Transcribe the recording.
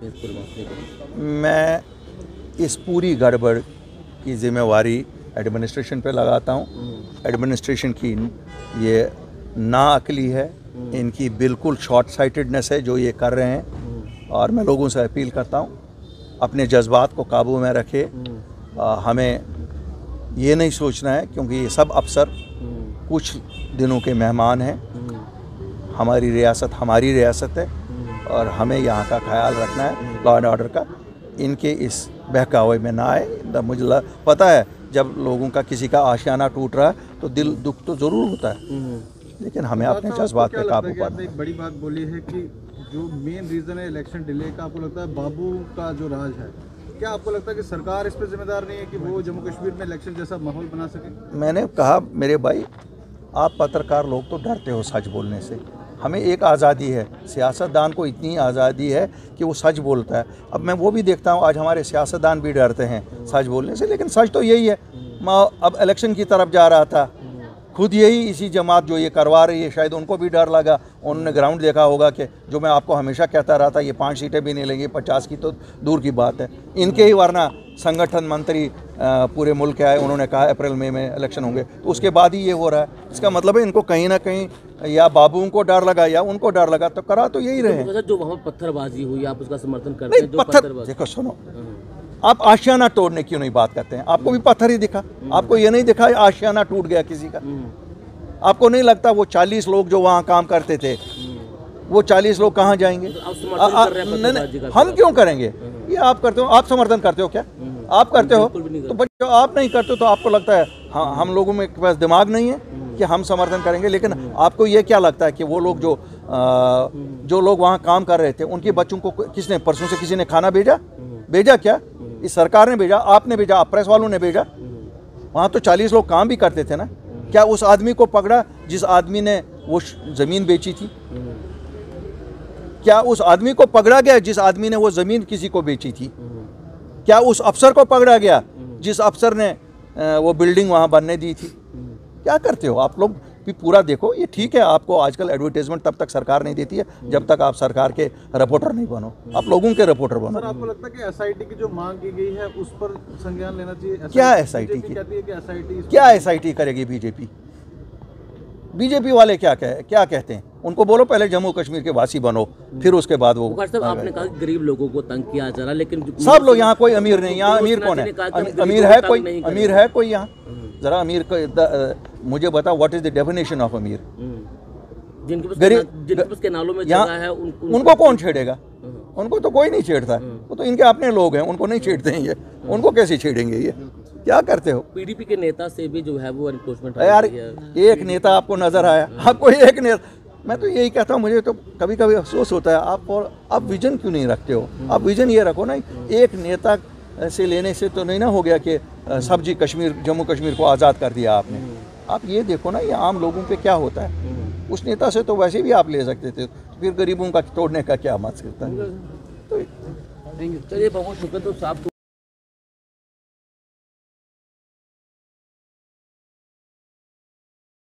मैं इस पूरी गड़बड़ की जिम्मेवारी एडमिनिस्ट्रेशन पे लगाता हूँ। एडमिनिस्ट्रेशन की ये नाअक्ली है, इनकी बिल्कुल शॉर्ट साइटेडनेस है जो ये कर रहे हैं। और मैं लोगों से अपील करता हूँ अपने जज्बात को काबू में रखे। हमें ये नहीं सोचना है क्योंकि ये सब अफसर कुछ दिनों के मेहमान हैं। हमारी रियासत है और हमें यहाँ का ख्याल रखना है, लॉ एंड ऑर्डर का। इनके इस बहकावे में ना आए। मुझे पता है जब लोगों का किसी का आशियाना टूट रहा है तो दिल दुख तो ज़रूर होता है, लेकिन हमें अपने जज्बात पे काबू पाना है। एक बड़ी बात बोली है कि जो मेन रीज़न है इलेक्शन डिले का, आपको लगता है बाबू का जो राज है, क्या आपको लगता है कि सरकार इस पर जिम्मेदार नहीं है कि वो जम्मू कश्मीर में इलेक्शन जैसा माहौल बना सके? मैंने कहा मेरे भाई, आप पत्रकार लोग तो डरते हो सच बोलने से। हमें एक आज़ादी है, सियासतदान को इतनी आज़ादी है कि वो सच बोलता है। अब मैं वो भी देखता हूँ आज हमारे सियासतदान भी डरते हैं सच बोलने से, लेकिन सच तो यही है। मैं अब इलेक्शन की तरफ जा रहा था, खुद यही इसी जमात जो ये करवा रही है शायद उनको भी डर लगा। उन्होंने ग्राउंड देखा होगा कि जो मैं आपको हमेशा कहता रहा था ये 5 सीटें भी नहीं लेंगी, 50 की तो दूर की बात है। इनके ही वरना संगठन मंत्री पूरे मुल्क के आए, उन्होंने कहा अप्रैल मई में इलेक्शन होंगे, तो उसके बाद ही ये हो रहा है। इसका मतलब है इनको कहीं ना कहीं या बाबुओं को डर लगा या उनको डर लगा, तो करा तो यही रहे। जो वहाँ पत्थरबाजी हुई आप उसका समर्थन करते हैं? पत्थर देखो, सुनो, आप आशियाना तोड़ने क्यों नहीं बात करते हैं? आपको भी पत्थर ही दिखा, आपको ये नहीं दिखा आशियाना टूट गया किसी का? आपको नहीं लगता वो 40 लोग जो वहाँ काम करते थे, वो 40 लोग कहाँ जाएंगे? हम क्यों करेंगे? ये आप करते हो, आप समर्थन करते हो क्या? आप करते हो तो बच्चों, आप नहीं करते तो आपको लगता है हाँ हम लोगों में पास दिमाग नहीं है कि हम समर्थन करेंगे। लेकिन आपको ये क्या लगता है कि वो लोग जो लोग वहाँ काम कर रहे थे उनके बच्चों को किसने, परसों से किसी ने खाना भेजा क्या? इस सरकार ने भेजा, आपने भेजा, आप प्रेस वालों ने भेजा। वहाँ तो 40 लोग काम भी करते थे ना। क्या उस आदमी को पकड़ा जिस आदमी ने वो ज़मीन बेची थी? क्या उस आदमी को पकड़ा गया जिस आदमी ने वो ज़मीन किसी को बेची थी? क्या उस अफसर को पकड़ा गया जिस अफसर ने वो बिल्डिंग वहाँ बनने दी थी? क्या करते हो आप लोग भी? पूरा देखो। ये ठीक है, आपको आजकल एडवर्टाइजमेंट तब तक सरकार नहीं देती है जब तक आप सरकार के रिपोर्टर नहीं बनो, आप लोगों के रिपोर्टर बनो। सर, आपको लगता है कि एसआईटी की जो मांग की गई है उस पर संज्ञान लेना चाहिए? क्या एसआईटी की? क्या एसआईटी करेगी बीजेपी वाले? क्या कहते हैं? उनको बोलो पहले जम्मू कश्मीर के वासी बनो, फिर उसके बाद वो। आपने कहा कि गरीब लोगों को तंग किया जा रहा, लेकिन सब लोग, यहाँ कोई अमीर नहीं। यहाँ अमीर कौन है? अमीर है कोई? अमीर है कोई यहाँ? जरा अमीर को मुझे बताओ, what is the definition of अमीर? जिनके पास केनालों में जगह है उनको कौन छेड़ेगा? उनको तो कोई नहीं छेड़ता, वो तो इनके अपने लोग हैं, उनको नहीं छेड़ते हैं ये। उनको कैसे छेड़ेंगे? ये क्या करते हो? पीडीपी के नेता से भी जो है वो एनक्रोचमेंट। यार एक नेता आपको नजर आया? आपको एक नेता? मैं तो यही कहता हूँ, मुझे तो कभी कभी अफसोस होता है आप विजन क्यों नहीं रखते हो? आप विजन ये रखो ना। एक नेता से लेने से तो नहीं ना हो गया कि सब जी जम्मू कश्मीर को आज़ाद कर दिया आपने। आप ये देखो ना, ये आम लोगों पे क्या होता है। उस नेता से तो वैसे भी आप ले सकते थे, तो फिर गरीबों का तोड़ने का क्या मकसद है? तो चलिए बहुत शुक्रिया। तो साहब